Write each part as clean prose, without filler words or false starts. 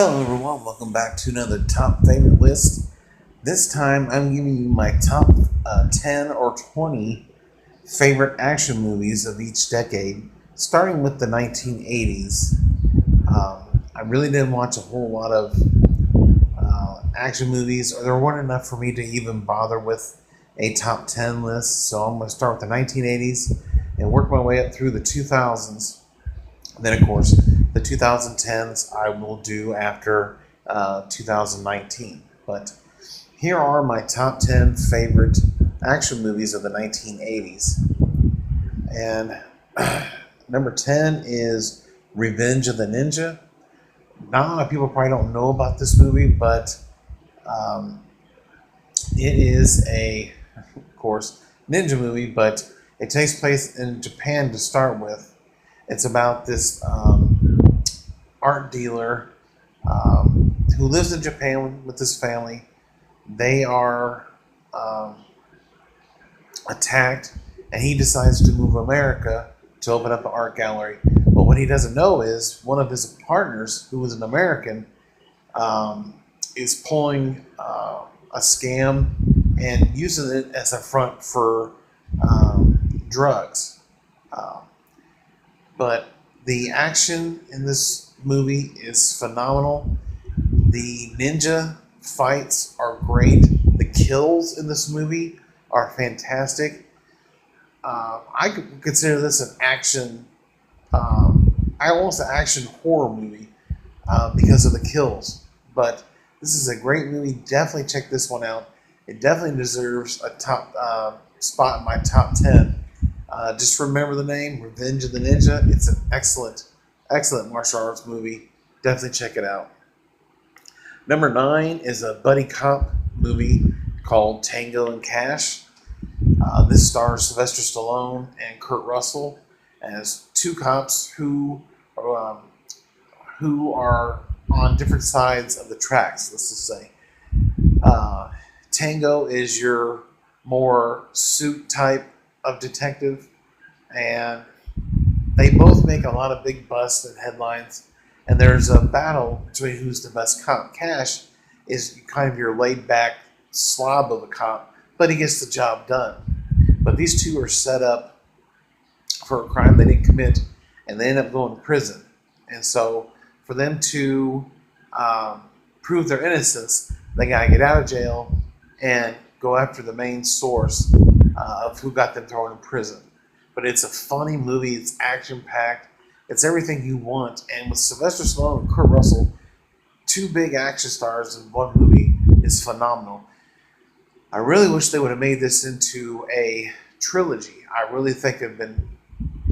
Hello everyone, welcome back to another top favorite list. This time I'm giving you my top 10 or 20 favorite action movies of each decade, starting with the 1980s. I really didn't watch a whole lot of action movies, or there weren't enough for me to even bother with a top 10 list, so I'm going to start with the 1980s and work my way up through the 2000s. Then, of course, the 2010s I will do after 2019. But here are my top 10 favorite action movies of the 1980s. And number 10 is Revenge of the Ninja. Not a lot of people probably don't know about this movie, but um, it is of course, ninja movie, but it takes place in Japan to start with. It's about this art dealer who lives in Japan with his family. They are um, attacked, and he decides to move to America to open up an art gallery. But what he doesn't know is one of his partners, who was an American, um, is pulling a scam and using it as a front for drugs. Um, but the action in this movie is phenomenal. The ninja fights are great. The kills in this movie are fantastic. I could consider this an action, almost an action horror movie because of the kills. But this is a great movie. Definitely check this one out. It definitely deserves a top spot in my top 10. Just remember the name, Revenge of the Ninja. It's an excellent martial arts movie. Definitely check it out. Number 9 is a buddy cop movie called Tango and Cash. This stars Sylvester Stallone and Kurt Russell as two cops who are on different sides of the tracks, let's just say. Tango is your more suit type of detective, and they both make a lot of big busts and headlines. And there's a battle between who's the best cop. Cash is kind of your laid back slob of a cop, but he gets the job done. But these two are set up for a crime they didn't commit, and they end up going to prison. And so, for them to prove their innocence, they got to get out of jail and go after the main source of who got them thrown in prison. But it's a funny movie. It's action packed. It's everything you want. And with Sylvester Stallone and Kurt Russell, two big action stars in one movie, is phenomenal. I really wish they would have made this into a trilogy. I really think it'd been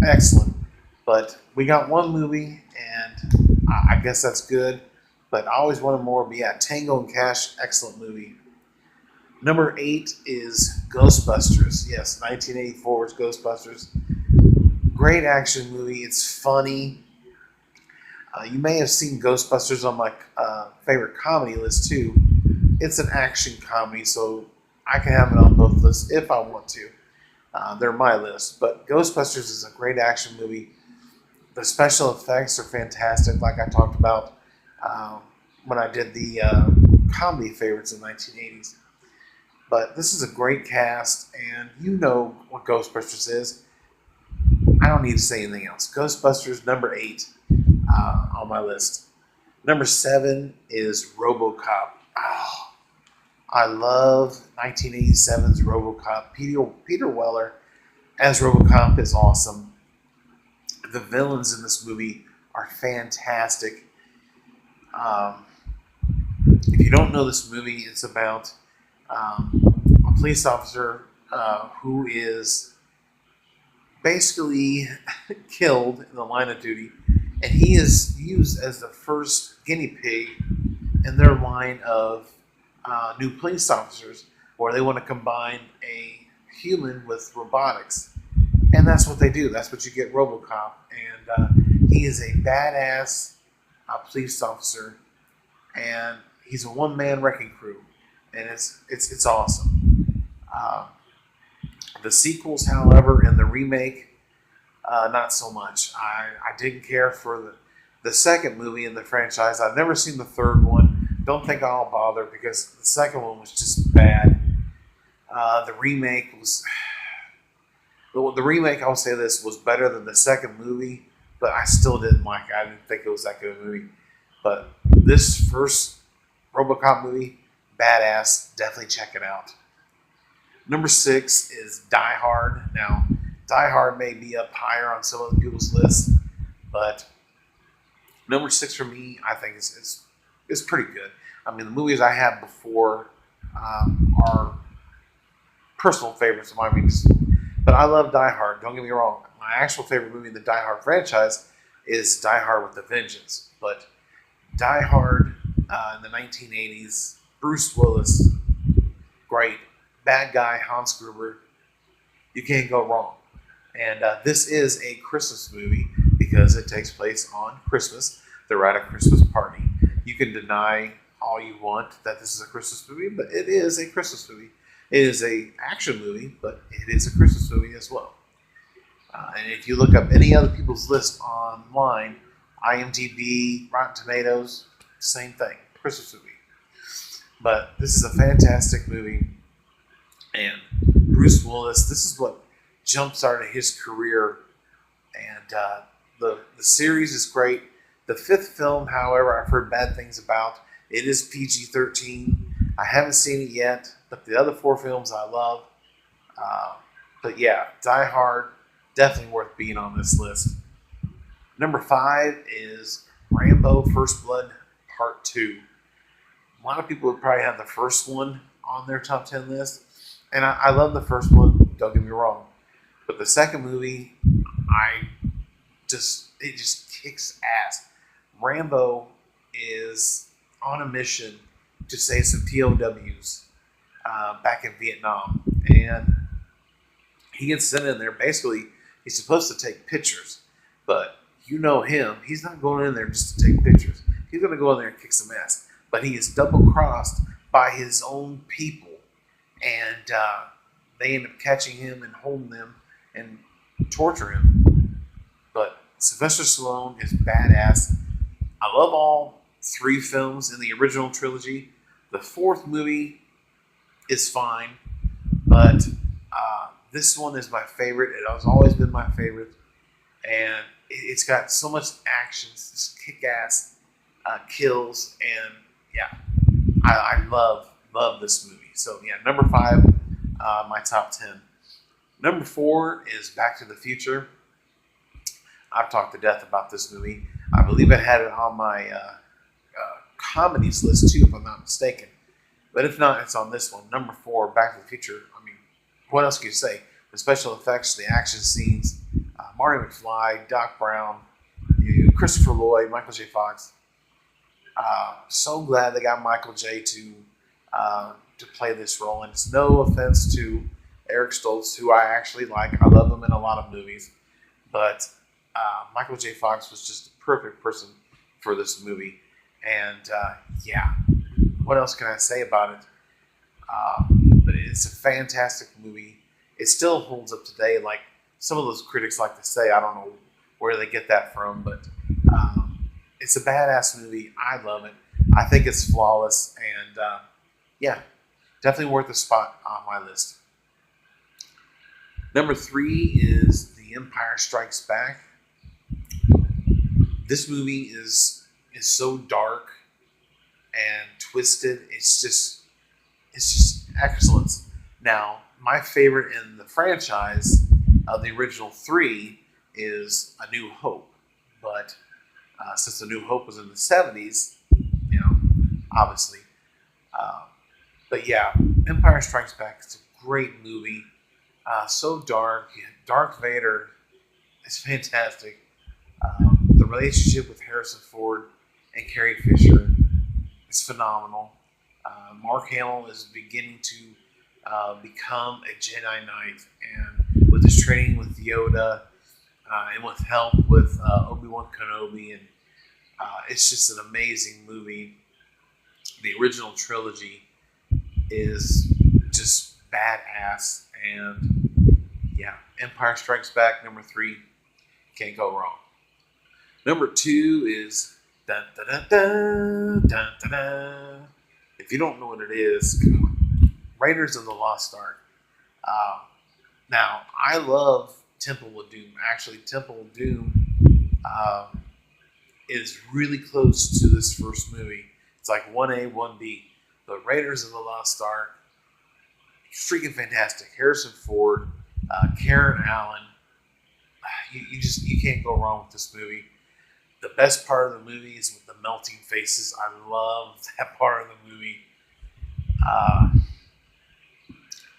excellent. But we got one movie, and I guess that's good. But I always wanted more. But yeah, Tango and Cash, excellent movie. Number 8 is Ghostbusters. Yes, 1984's Ghostbusters. Great action movie. It's funny. You may have seen Ghostbusters on my favorite comedy list too. It's an action comedy, so I can have it on both lists if I want to. They're my list. But Ghostbusters is a great action movie. The special effects are fantastic, like I talked about when I did the comedy favorites in the 1980s. But this is a great cast, and you know what Ghostbusters is. I don't need to say anything else. Ghostbusters, number 8 on my list. Number 7 is RoboCop. Oh, I love 1987's RoboCop. Peter Weller as RoboCop is awesome. The villains in this movie are fantastic. If you don't know this movie, it's about a police officer who is basically killed in the line of duty, and he is used as the first guinea pig in their line of new police officers, where they want to combine a human with robotics, and that's what they do. That's what you get RoboCop, and he is a badass police officer, and he's a one-man wrecking crew, and it's awesome. The sequels, however, and the remake, not so much. I didn't care for The second movie in the franchise, I've never seen the third one. Don't think I'll bother because the second one was just bad. The remake was the remake. I'll say this was better than the second movie, but I still didn't like it. I didn't think it was that good a movie. But this first RoboCop movie, badass. Definitely check it out. Number 6 is Die Hard. Now, Die Hard may be up higher on some of people's lists, but number 6 for me, I think is pretty good. I mean, the movies I had before are personal favorites of mine. But I love Die Hard. Don't get me wrong. My actual favorite movie in the Die Hard franchise is Die Hard with a Vengeance. But Die Hard in the 1980s, Bruce Willis, great. Bad guy, Hans Gruber. You can't go wrong. And this is a Christmas movie because it takes place on Christmas. They're at a Christmas party. You can deny all you want that this is a Christmas movie, but it is a Christmas movie. It is an action movie, but it is a Christmas movie as well. And if you look up any other people's list online, IMDb, Rotten Tomatoes, same thing, Christmas movie. But this is a fantastic movie. And Bruce Willis, this is what jump-started his career. And the series is great. The 5th film, however, I've heard bad things about. It is PG-13. I haven't seen it yet, but the other 4 films I love. But yeah, Die Hard, definitely worth being on this list. Number 5 is Rambo First Blood Part 2. A lot of people would probably have the first one on their top 10 list. And I love the first one, don't get me wrong. But the second movie, it just kicks ass. Rambo is on a mission to save some POWs back in Vietnam. And he gets sent in there. Basically, he's supposed to take pictures. But you know him. He's not going in there just to take pictures. He's going to go in there and kick some ass. But he is double-crossed by his own people. And they end up catching him and holding him and torture him. But Sylvester Stallone is badass. I love all 3 films in the original trilogy. The 4th movie is fine, but this one is my favorite. It has always been my favorite, and it's got so much action, just kick-ass kills, and yeah, I love this movie. So yeah, number 5, my top 10. Number 4 is Back to the Future. I've talked to death about this movie. I believe I had it on my comedies list too, if I'm not mistaken. But if not, it's on this one. Number 4, Back to the Future. I mean, what else can you say? The special effects, the action scenes, Marty McFly, Doc Brown, Christopher Lloyd, Michael J. Fox. So glad they got Michael J. to play this role. And it's no offense to Eric Stoltz, who I actually like. I love him in a lot of movies. But Michael J. Fox was just the perfect person for this movie. And yeah, what else can I say about it? But it's a fantastic movie. It still holds up today. Like some of those critics like to say, I don't know where they get that from, but it's a badass movie. I love it. I think it's flawless. And yeah, definitely worth a spot on my list. Number 3 is The Empire Strikes Back. This movie is so dark and twisted. It's just excellence. Now, my favorite in the franchise of the original 3 is A New Hope. But since A New Hope was in the 70s, obviously. But yeah, Empire Strikes Back is a great movie. So dark. Darth Vader is fantastic. The relationship with Harrison Ford and Carrie Fisher is phenomenal. Mark Hamill is beginning to become a Jedi Knight, and with his training with Yoda and with help with Obi-Wan Kenobi, and it's just an amazing movie. The original trilogy is just badass, and yeah, Empire Strikes Back, number 3, can't go wrong. Number 2 is dun, dun, dun, dun, dun, dun, dun. If you don't know what it is, come on. Raiders of the Lost Ark. Now, I love Temple of Doom. Actually, Temple of Doom is really close to this first movie. It's like 1A, 1B. But Raiders of the Lost Ark, freaking fantastic. Harrison Ford, Karen Allen. You can't go wrong with this movie. The best part of the movie is with the melting faces. I love that part of the movie.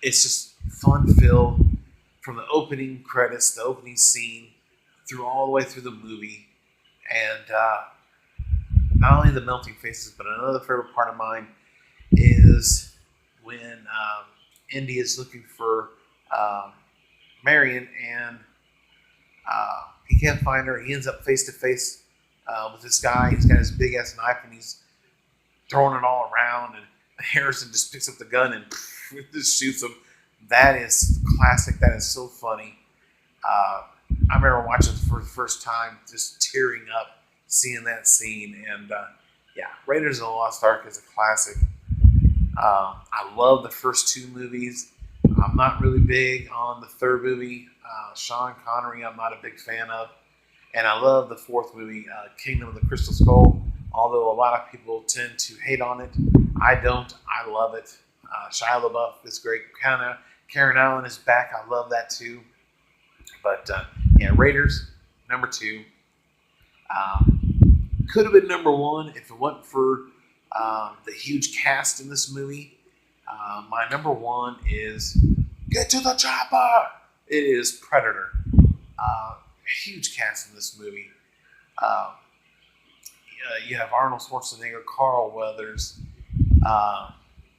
It's just fun-filled from the opening credits, the opening scene, through all the way through the movie. And not only the melting faces, but another favorite part of mine is when Indy is looking for Marion, and he can't find her. He ends up face to face with this guy. He's got his big ass knife and he's throwing it all around, and Harrison just picks up the gun and just shoots him. That is classic. That is so funny. I remember watching it for the first time, just tearing up seeing that scene. And yeah, Raiders of the Lost Ark is a classic. I love the first 2 movies. I'm not really big on the third movie. Sean Connery, I'm not a big fan of. And I love the 4th movie, Kingdom of the Crystal Skull. Although a lot of people tend to hate on it, I don't. I love it. Shia LaBeouf is great. Karen Allen is back. I love that too. But yeah, Raiders, number 2. Could have been number 1 if it wasn't for the huge cast in this movie. My number 1 is Get to the Chopper. It is Predator. Huge cast in this movie. You have Arnold Schwarzenegger, Carl Weathers,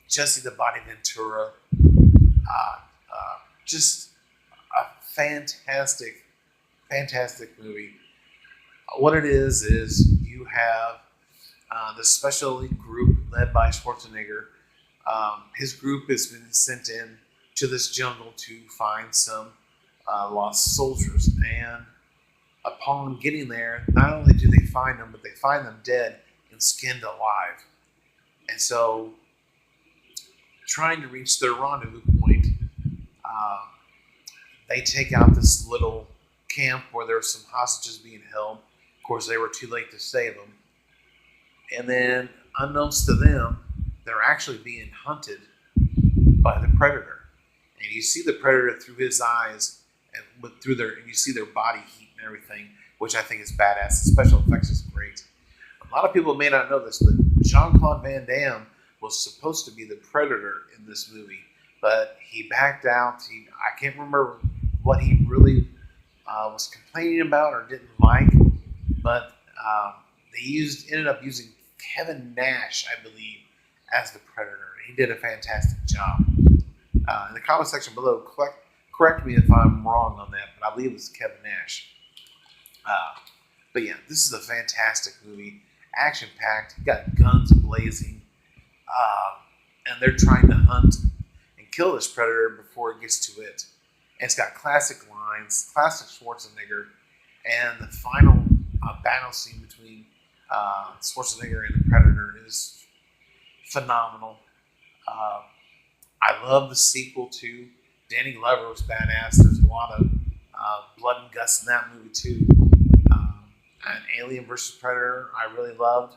Jesse the Body Ventura. Just a fantastic, fantastic movie. What it is you have the special elite group led by Schwarzenegger. His group has been sent in to this jungle to find some lost soldiers. And upon getting there, not only do they find them, but they find them dead and skinned alive. And so, trying to reach their rendezvous point, they take out this little camp where there were some hostages being held. Of course, they were too late to save them. And then, unknowns to them, they're actually being hunted by the Predator. And you see the Predator through his eyes, and you see their body heat and everything, which I think is badass. The special effects is great. A lot of people may not know this, but Jean-Claude Van Damme was supposed to be the Predator in this movie, but he backed out. I can't remember what he really was complaining about or didn't like, but they ended up using Kevin Nash, I believe, as the Predator. He did a fantastic job. In the comment section below, correct me if I'm wrong on that, but I believe it was Kevin Nash. But yeah, this is a fantastic movie. Action-packed. You got guns blazing. And they're trying to hunt and kill this Predator before it gets to it. And it's got classic lines, classic Schwarzenegger, and the final battle scene between Schwarzenegger and the Predator is phenomenal. I love the sequel too. Danny Glover was badass. There's a lot of blood and guts in that movie too. And Alien vs. Predator, I really loved.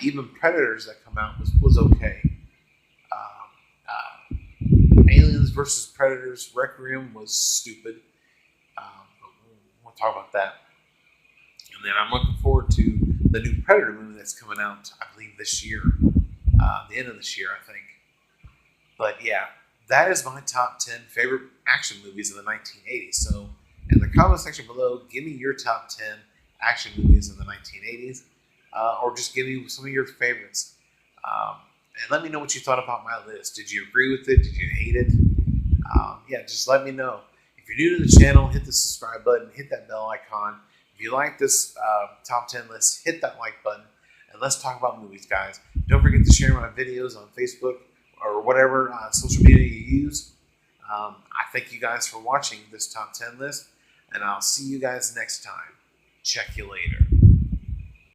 Even Predators that come out was okay. Aliens vs. Predators Requiem was stupid. But we'll talk about that. And then I'm looking forward to the new Predator movie that's coming out, I believe, this year. The end of this year, I think. But yeah, that is my top 10 favorite action movies of the 1980s. So in the comment section below, give me your top 10 action movies in the 1980s. Or just give me some of your favorites. And let me know what you thought about my list. Did you agree with it? Did you hate it? Yeah, just let me know. If you're new to the channel, hit the subscribe button, hit that bell icon. If you like this top 10 list, hit that like button. And let's talk about movies, guys. Don't forget to share my videos on Facebook or whatever social media you use. I thank you guys for watching this top 10 list. and I'll see you guys next time. Check you later.